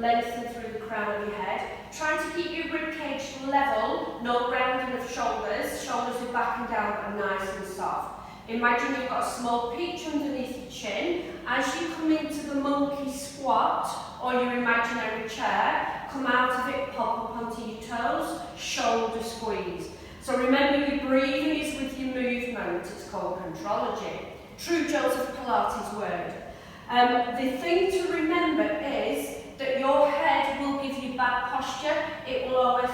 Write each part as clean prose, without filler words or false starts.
lengthen through the crown of your head. Try to keep your rib cage level, no rounding of shoulders. Shoulders are back and down and nice and soft. Imagine you've got a small peach underneath your chin. As you come into the monkey squat or your imaginary chair, come out of it, pop up onto your toes, shoulder squeeze. So remember, your breathing is with your movement. It's called contrology. True Joseph Pilates word. The thing to remember is that your head will give you bad posture. It will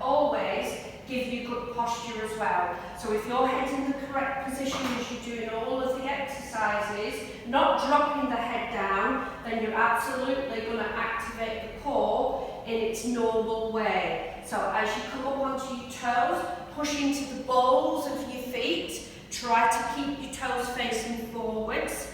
always give you good posture as well. So if your head's in the correct position as you're doing all of the exercises, not dropping the head down, then you're absolutely going to activate the core in its normal way. So as you come up onto your toes, push into the balls of your feet. Try to keep your toes facing forwards.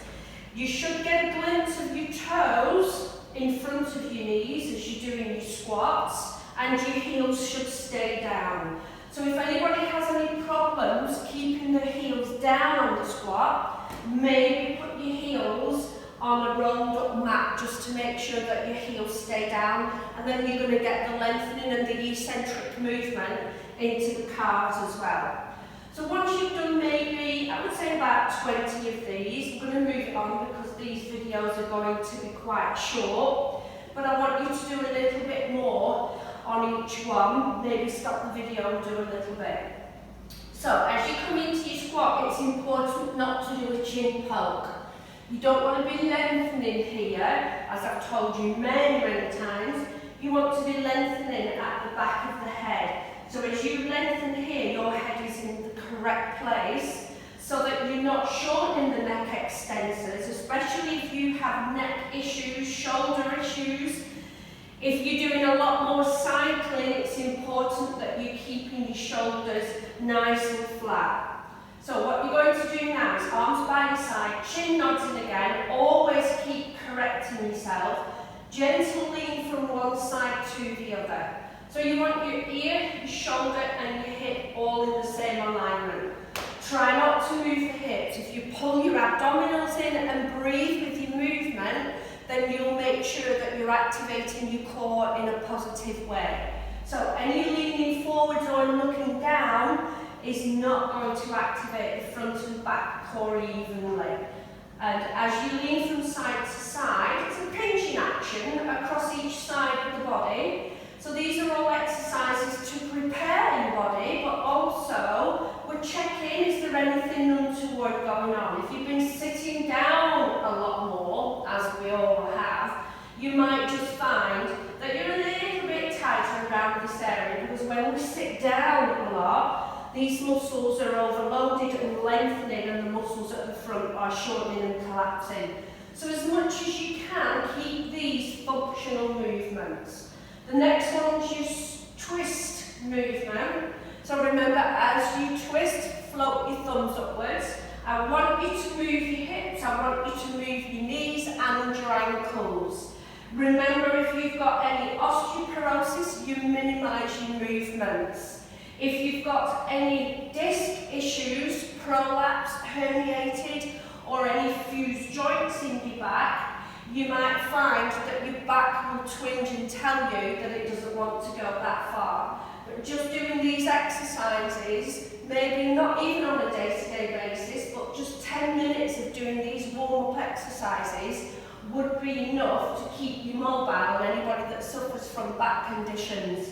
You should get a glimpse of your toes in front of your knees as you're doing your squats, and your heels should stay down. So if anybody has any problems keeping their heels down on the squat, maybe put your heels on a rolled up mat just to make sure that your heels stay down, and then you're going to get the lengthening and the eccentric movement into the calves as well. So once you've done maybe, I would say about 20 of these, I'm going to move on because these videos are going to be quite short, but I want you to do a little bit more on each one. Maybe stop the video and do a little bit. So as you come into your squat, it's important not to do a chin poke. You don't want to be lengthening here, as I've told you many, many times. You want to be lengthening at the back of the head. So as you lengthen here, your head is in the correct place so that you're not shortening the neck extensors, especially if you have neck issues, shoulder issues. If you're doing a lot more cycling, it's important that you're keeping your shoulders nice and flat. So what you're going to do now is arms by your side, chin nodding again, always keep correcting yourself. Gentle lean from one side to the other. So you want your ear, your shoulder and your hip all in the same alignment. Try not to move the hips. If you pull your abdominals in and breathe with your movement, then you'll make sure that you're activating your core in a positive way. So any leaning forwards or looking down is not going to activate the front and back core evenly. And as you lean from side to side, it's a pinching action across each side of the body. So these are all exercises to prepare your body, but also we're checking, is there anything untoward going on? If you've been sitting down a lot more, as we all have, you might just find that you're a little bit tighter around this area, because when we sit down a lot, these muscles are overloaded and lengthening, and the muscles at the front are shortening and collapsing. So as much as you can, keep these functional movements. The next one is your twist movement. So remember, as you twist, float your thumbs upwards. I want you to move your hips, I want you to move your knees and your ankles. Remember, if you've got any osteoporosis, you minimise your movements. If you've got any disc issues, prolapse, herniated, or any fused joints in your back, you might find that your back will twinge and tell you that it doesn't want to go that far. But just doing these exercises, maybe not even on a day-to-day basis, but just 10 minutes of doing these warm-up exercises would be enough to keep you mobile, anybody that suffers from back conditions.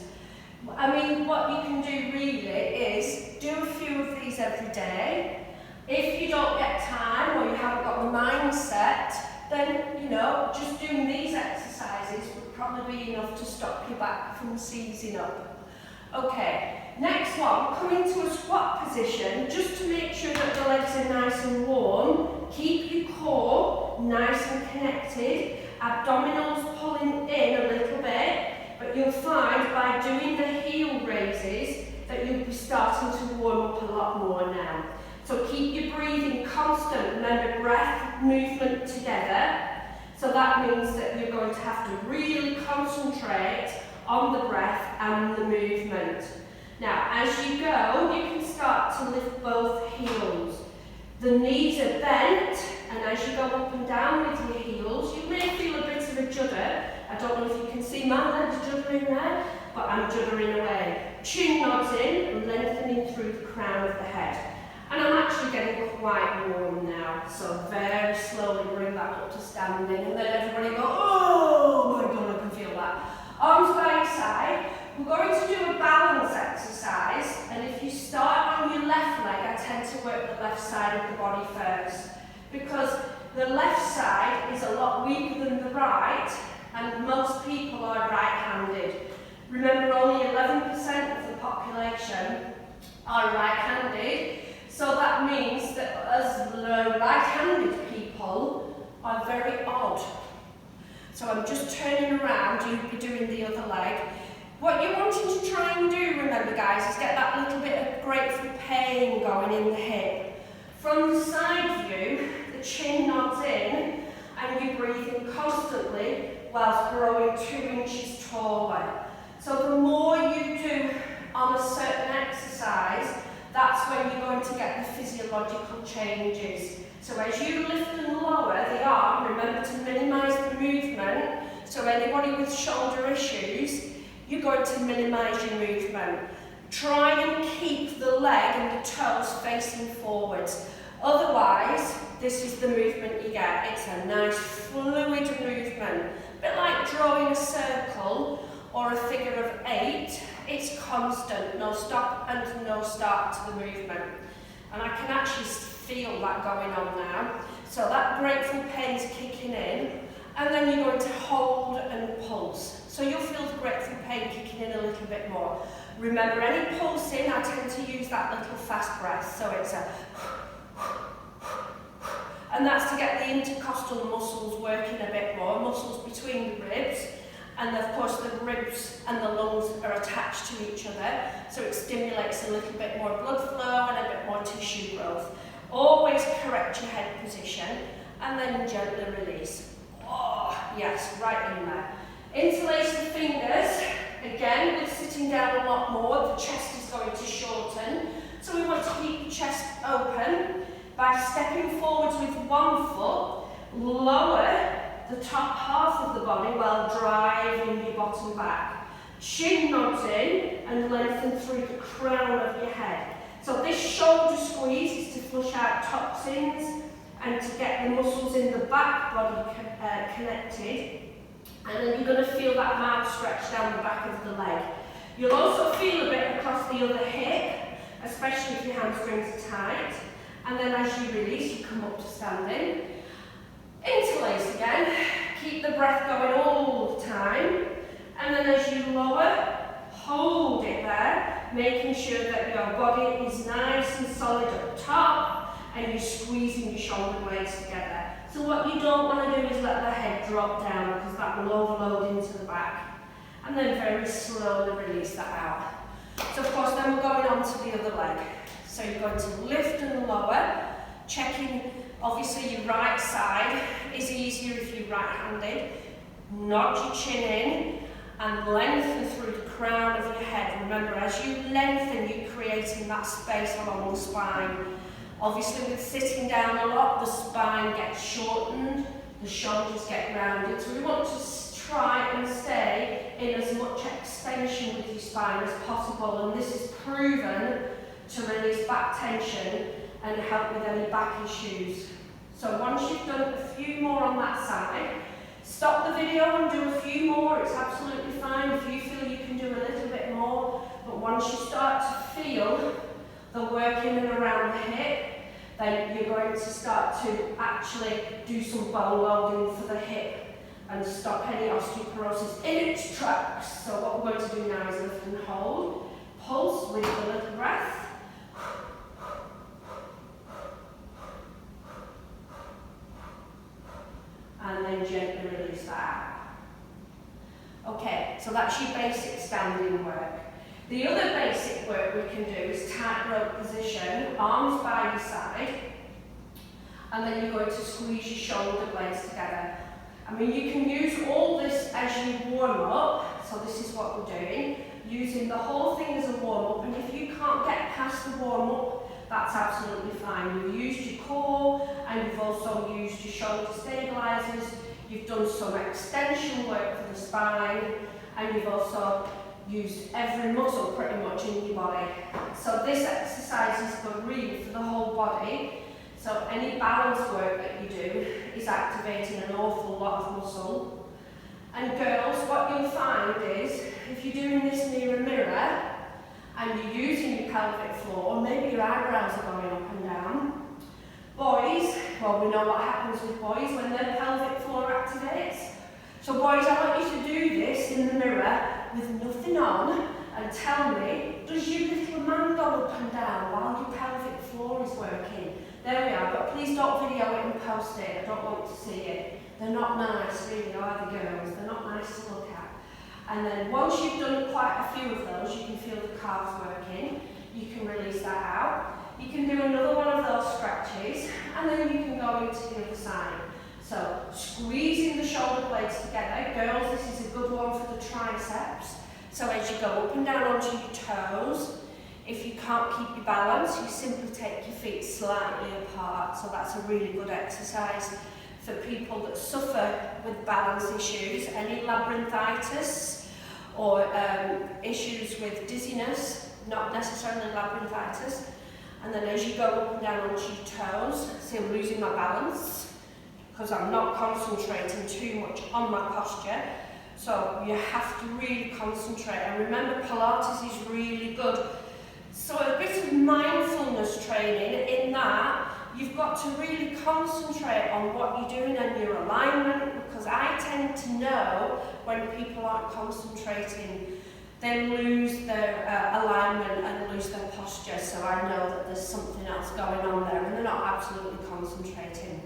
I mean, what you can do really is do a few of these every day. If you don't get time or you haven't got the mindset, then, you know, just doing these exercises would probably be enough to stop your back from seizing up. Okay, next one, come into a squat position just to make sure that the legs are nice and warm. Keep your core nice and connected, abdominals pulling in a little bit, but you'll find by doing the heel raises that you'll be starting to warm up a lot more now. So keep your breathing constant. Remember, breath, movement together. So that means that you're going to have to really concentrate on the breath and the movement. Now, as you go, you can start to lift both heels. The knees are bent, and as you go up and down with your heels, you may feel a bit of a judder. I don't know if you can see my legs juddering there, but I'm juddering away. Chin nods in and lengthening through the crown of the head. And I'm actually getting quite warm now, so very slowly bring that up to standing, and then everybody go, oh my God, I can feel that. Arms by your side. We're going to do a balance exercise, and if you start on your left leg, I tend to work the left side of the body first, because the left side is a lot weaker than the right, and most people are right-handed. Remember, only 11% of the population are right-handed, so that means that us right-handed people are very odd. So I'm just turning around, you'll be doing the other leg. What you're wanting to try and do, remember guys, is get that little bit of grateful pain going in the hip. From the side view, the chin nods in, and you're breathing constantly whilst growing 2 inches taller. So the more you do on a certain exercise, that's when you're going to get the physiological changes. So as you lift and lower the arm, remember to minimise the movement. So anybody with shoulder issues, you're going to minimise your movement. Try and keep the leg and the toes facing forwards. Otherwise, this is the movement you get. It's a nice fluid movement. A bit like drawing a circle or a figure of 8. It's constant, no stop and no start to the movement. And I can actually feel that going on now. So that grateful pain's kicking in, and then you're going to hold and pulse. So you'll feel the grateful pain kicking in a little bit more. Remember, any pulsing, I tend to use that little fast breath, so it's a and that's to get the intercostal muscles working a bit more, muscles between the ribs. And of course the ribs and the lungs are attached to each other, so it stimulates a little bit more blood flow and a bit more tissue growth. Always correct your head position, and then gently release. Oh, yes, right in there. Interlace the fingers. Again, with sitting down a lot more, the chest is going to shorten. So we want to keep the chest open by stepping forwards with one foot, lower the top half of the body while driving your bottom back. Chin nods in and lengthen through the crown of your head. So this shoulder squeeze is to flush out toxins and to get the muscles in the back body connected. And then you're going to feel that mouth stretch down the back of the leg. You'll also feel a bit across the other hip, especially if your hamstrings are tight. And then as you release, you come up to standing. Interlace again, keep the breath going all the time, and then as you lower, hold it there, making sure that your body is nice and solid at the top, and you're squeezing your shoulder blades together. So what you don't want to do is let the head drop down, because that will overload into the back, and then very slowly release that out. So of course then we're going on to the other leg. So you're going to lift and lower, checking. Obviously your right side is easier if you're right-handed. Nod your chin in and lengthen through the crown of your head. Remember, as you lengthen, you're creating that space along the spine. Obviously with sitting down a lot, the spine gets shortened, the shoulders get rounded. So we want to try and stay in as much extension with your spine as possible. And this is proven to release back tension and help with any back issues. So once you've done a few more on that side, stop the video and do a few more. It's absolutely fine if you feel you can do a little bit more. But once you start to feel the work in and around the hip, then you're going to start to actually do some bone loading for the hip and stop any osteoporosis in its tracks. So what we're going to do now is lift and hold, pulse with a little breath. And then gently release that out. Okay, so that's your basic standing work. The other basic work we can do is tightrope position, arms by your side, and then you're going to squeeze your shoulder blades together. I mean, you can use all this as you warm up, so this is what we're doing, using the whole thing as a warm up, and if you can't get past the warm up, that's absolutely fine. You've used your core and you've also used your shoulder stabilizers. You've done some extension work for the spine, and you've also used every muscle pretty much in your body. So this exercise is good really for the whole body. So any balance work that you do is activating an awful lot of muscle. And girls, what you'll find is, if you're doing this near a mirror and you're using your pelvic floor, maybe your eyebrows are going up and down. Boys, well, we know what happens with boys when their pelvic floor activates. So boys, I want you to do this in the mirror with nothing on and tell me, does your little man go up and down while your pelvic floor is working? There we are, but please don't video it and post it. I don't want to see it. They're not nice, really, are they, girls? They're not nice to look at. And then once you've done quite a few of those, you can feel the calves working. You can release that out. You can do another one of those stretches, and then you can go into the other side. So, squeezing the shoulder blades together. Girls, this is a good one for the triceps. So as you go up and down onto your toes, if you can't keep your balance, you simply take your feet slightly apart. So that's a really good exercise for people that suffer with balance issues, any labyrinthitis or issues with dizziness, not necessarily labyrinthitis. And then as you go up and down onto your toes, see I'm losing my balance because I'm not concentrating too much on my posture. So you have to really concentrate. And remember, Pilates is really good. So a bit of mindfulness training in that you've got to really concentrate on what you're doing and your alignment, because I tend to know when people aren't concentrating, they lose their alignment and lose their posture. So I know that there's something else going on there and they're not absolutely concentrating.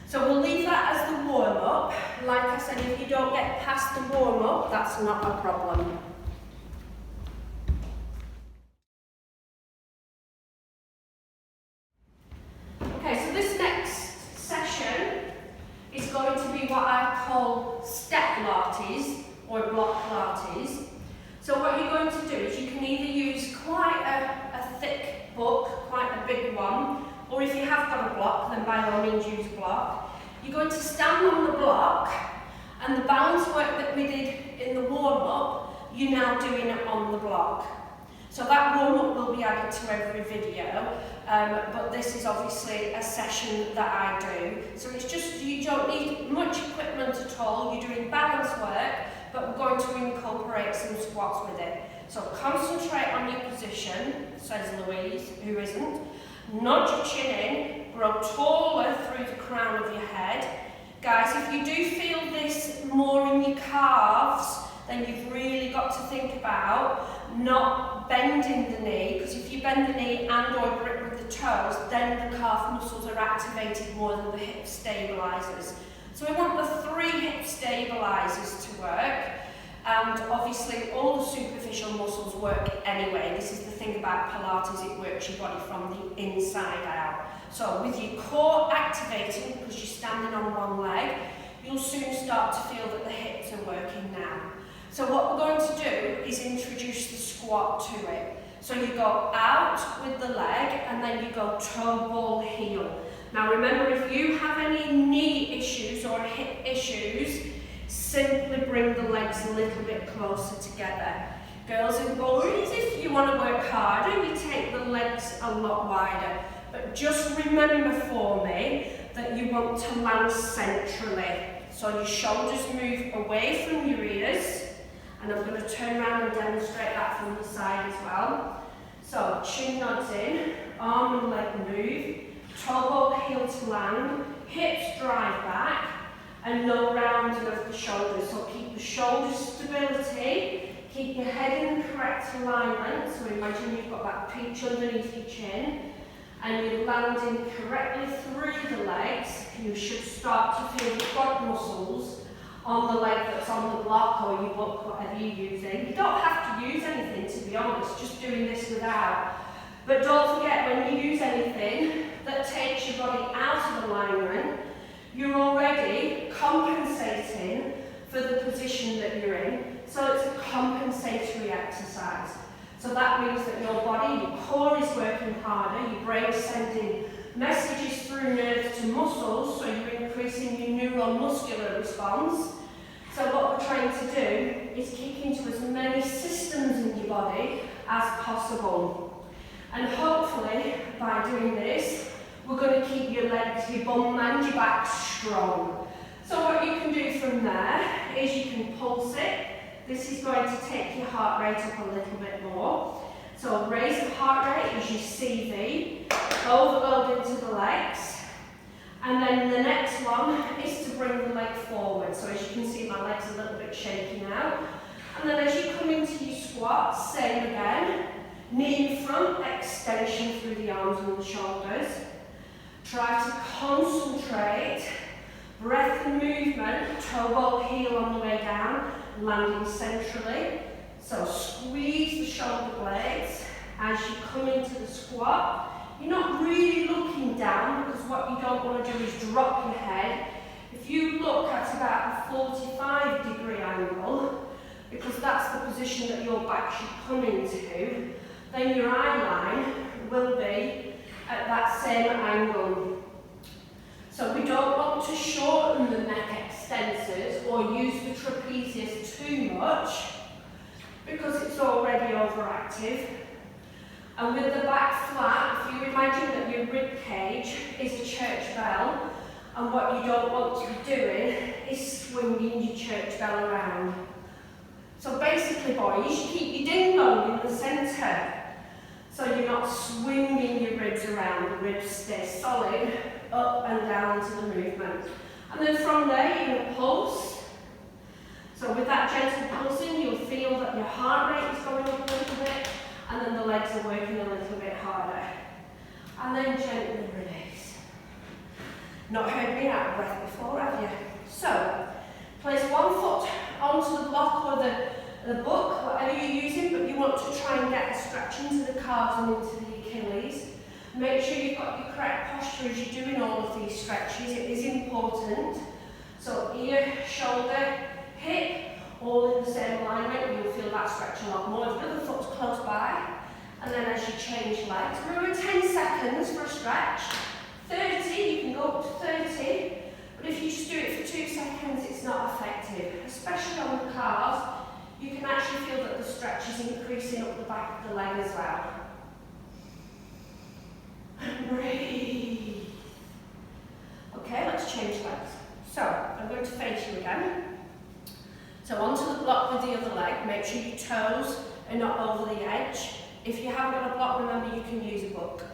So we'll leave that as the warm-up. Like I said, if you don't get past the warm-up, that's not a problem. Okay, so this next session is going to be what I call step Pilates or block Pilates. So what you're going to do is you can either use quite a thick book, quite a big one, or if you have got a block, then by all means use a block. You're going to stand on the block, and the balance work that we did in the warm-up, you're now doing it on the block. So that warm-up will be added to every video, but this is obviously a session that I do. So it's just, you don't need much equipment at all, you're doing balance work, but we're going to incorporate some squats with it. So concentrate on your position, says Louise, who isn't. Nod your chin in, grow taller through the crown of your head. Guys, if you do feel this more in your calves, then you've really got to think about not bending the knee, because if you bend the knee and or grip with the toes, then the calf muscles are activated more than the hip stabilizers. So we want the 3 hip stabilizers to work, and obviously all the superficial muscles work anyway. This is the thing about Pilates, it works your body from the inside out. So with your core activating, because you're standing on one leg, you'll soon start to feel that the hips are working now. So what we're going to do is introduce the squat to it. So you go out with the leg and then you go toe, ball, heel. Now remember, if you have any knee issues or hip issues, simply bring the legs a little bit closer together. Girls and boys, if you want to work harder, you take the legs a lot wider. But just remember for me that you want to land centrally. So your shoulders move away from your ears. And I'm going to turn around and demonstrate that from the side as well. So chin nods in, arm and leg move, toe ball heel to land, hips drive back, and no rounding of the shoulders. So keep the shoulder stability, keep your head in the correct alignment. So imagine you've got that peach underneath your chin, and you're landing correctly through the legs. You should start to feel the quad muscles on the leg that's on the block or your book, whatever you're using. You don't have to use anything, to be honest, just doing this without. But don't forget, when you use anything that takes your body out of alignment, you're already compensating for the position that you're in. So it's a compensatory exercise. So that means that your body, your core is working harder, your brain is sending messages through nerves to muscles, so you're increasing your neuromuscular response. So what we're trying to do is kick into as many systems in your body as possible. And hopefully, by doing this, we're going to keep your legs, your bum and your back strong. So what you can do from there is you can pulse it. This is going to take your heart rate up a little bit more. So raise the heart rate as your CV, overload into the legs. And then the next one is to bring the leg forward. So as you can see, my leg's a little bit shaky now. And then as you come into your squat, same again. Knee in front, extension through the arms and the shoulders. Try to concentrate. Breath and movement, toe ball heel on the way down, landing centrally. So squeeze the shoulder blades as you come into the squat. You're not really looking down because what you don't want to do is drop your head. If you look at about a 45-degree angle, because that's the position that your back should come into, then your eye line will be at that same angle. So we don't want to shorten the neck extensors or use the trapezius too much because it's already overactive. And with the back flat, if you imagine that your rib cage is a church bell, and what you don't want to be doing is swinging your church bell around. So basically, boys, you keep your ding dong in the centre. So you're not swinging your ribs around, the ribs stay solid, up and down to the movement. And then from there, you're going to pulse. So with that gentle pulsing, you'll feel that your heart rate is going up a little bit, and then the legs are working a little bit harder. And then gently release. Not heard me out of breath before, have you? So, place one foot onto the block or the book, whatever you're using, but you want to try and get a stretch into the calves and into the Achilles. Make sure you've got your correct posture as you're doing all of these stretches. It is important. So ear, shoulder, hip, all in the same alignment. You'll feel that stretch a lot more. If the other foot's close by, and then as you change legs, remember 10 seconds for a stretch. 30, you can go up to 30, but if you just do it for 2 seconds, it's not effective, especially on the calves. You can actually feel that the stretch is increasing up the back of the leg as well. And breathe. Okay, let's change legs. So, I'm going to face you again. So onto the block with the other leg, make sure your toes are not over the edge. If you haven't got a block, remember you can use a book.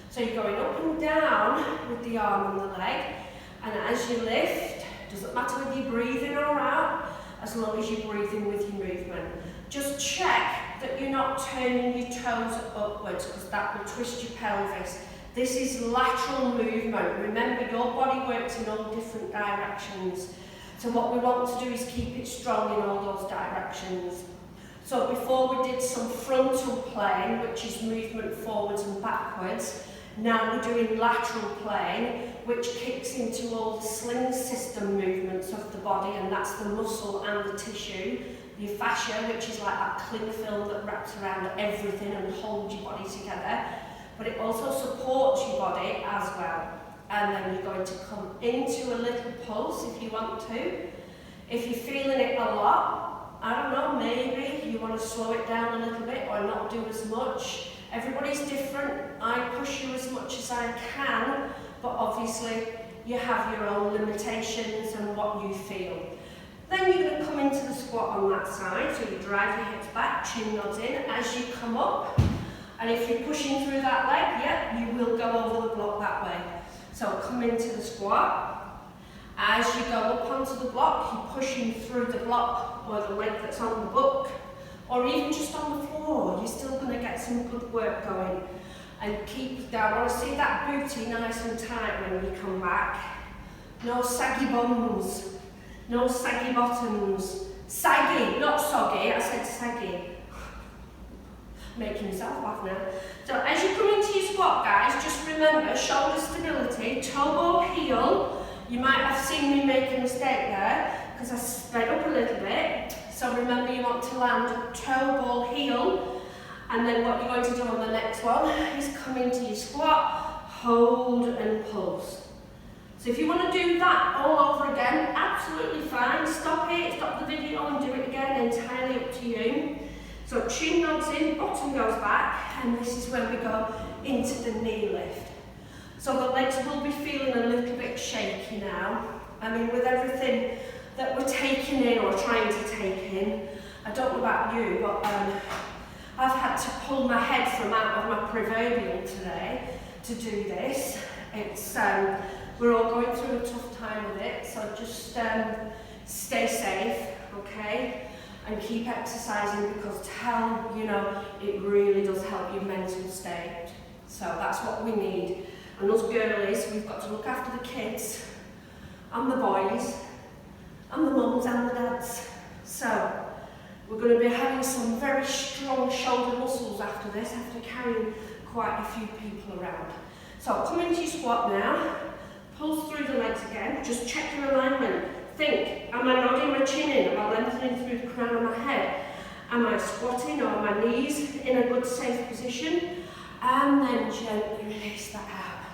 So you're going up and down with the arm and the leg, and as you lift, doesn't matter whether you're breathing or out, as long as you're breathing with your movement. Just check that you're not turning your toes upwards, because that will twist your pelvis. This is lateral movement. Remember, your body works in all different directions. So what we want to do is keep it strong in all those directions. So before we did some frontal plane, which is movement forwards and backwards. Now we're doing lateral plane, which kicks into all the sling system movements of the body, and that's the muscle and the tissue. The fascia, which is like that cling film that wraps around everything and holds your body together. But it also supports your body as well. And then you're going to come into a little pulse if you want to. If you're feeling it a lot, I don't know, maybe you want to slow it down a little bit or not do as much. Everybody's different. I push you as much as I can, but obviously you have your own limitations and what you feel. Then you're going to come into the squat on that side, so you drive your hips back, chin nods in as you come up. And if you're pushing through that leg, yeah, you will go over the block that way. So come into the squat. As you go up onto the block, you're pushing through the block or the leg that's on the book, or even just on the floor. You're still going to get some good work going. And keep down. I want to see that booty nice and tight when you come back. No saggy bums. No saggy bottoms. Saggy, not soggy. I said saggy. Making myself laugh now. So as you come into your squat, guys, just remember shoulder stability, toe ball heel. You might have seen me make a mistake there because I sped up a little bit. So remember you want to land toe ball heel And then what you're going to do on the next one is come into your squat, hold and pulse. So if you want to do that all over again, absolutely fine. Stop it, stop the video and do it again, entirely up to you. So chin nods in, bottom goes back, and this is where we go into the knee lift. So the legs will be feeling a little bit shaky now. I mean, with everything that we're taking in or trying to take in, I don't know about you, but I've had to pull my head from out of my proverbial today to do this. It's we're all going through a tough time with it, so just stay safe, okay? And keep exercising, because it really does help your mental state. So that's what we need. And us girlies, we've got to look after the kids, and the boys, and the mums and the dads. So we're going to be having some very strong shoulder muscles after this, after carrying quite a few people around. So come into your squat now, pulse through the legs again, just check your alignment. Think, am I nodding my chin in? Am I lengthening through the crown of my head? Am I squatting, or are my knees in a good safe position? And then gently release that out.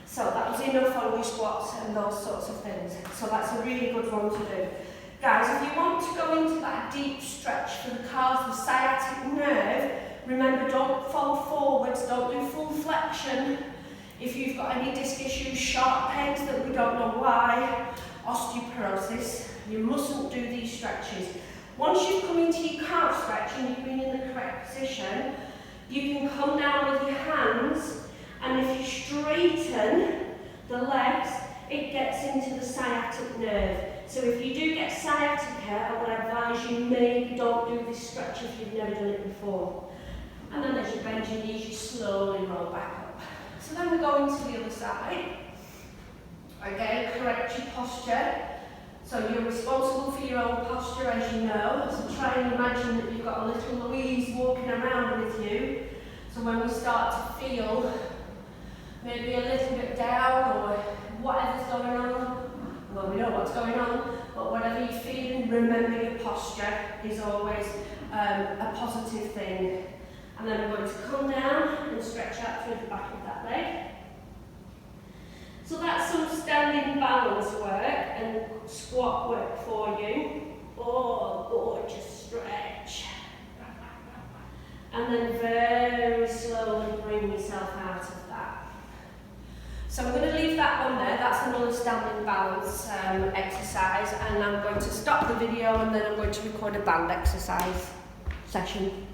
So that was enough on your squats and those sorts of things. So that's a really good one to do. Guys, if you want to go into that deep stretch for the calves, the sciatic nerve, remember, don't fall forwards, don't do full flexion. If you've got any disc issues, sharp pains that we don't know why, osteoporosis, you mustn't do these stretches. Once you've come into your calf stretch and you've been in the correct position, you can come down with your hands, and if you straighten the legs, it gets into the sciatic nerve. So if you do get sciatica, I would advise you maybe don't do this stretch if you've never done it before. And then as you bend your knees, you slowly roll back up. So then we go into the other side. Again, correct your posture. So you're responsible for your own posture, as you know. So try and imagine that you've got a little Louise walking around with you. So when we start to feel maybe a little bit down or whatever's going on, well, we know what's going on, but whatever you're feeling, remember your posture is always a positive thing. And then we're going to come down and stretch out through the back of that leg. So that's some standing balance work and squat work for you. Oh, gorgeous stretch. And then very slowly bring yourself out of that. So I'm going to leave that one there. That's another standing balance exercise, and I'm going to stop the video and then I'm going to record a band exercise session.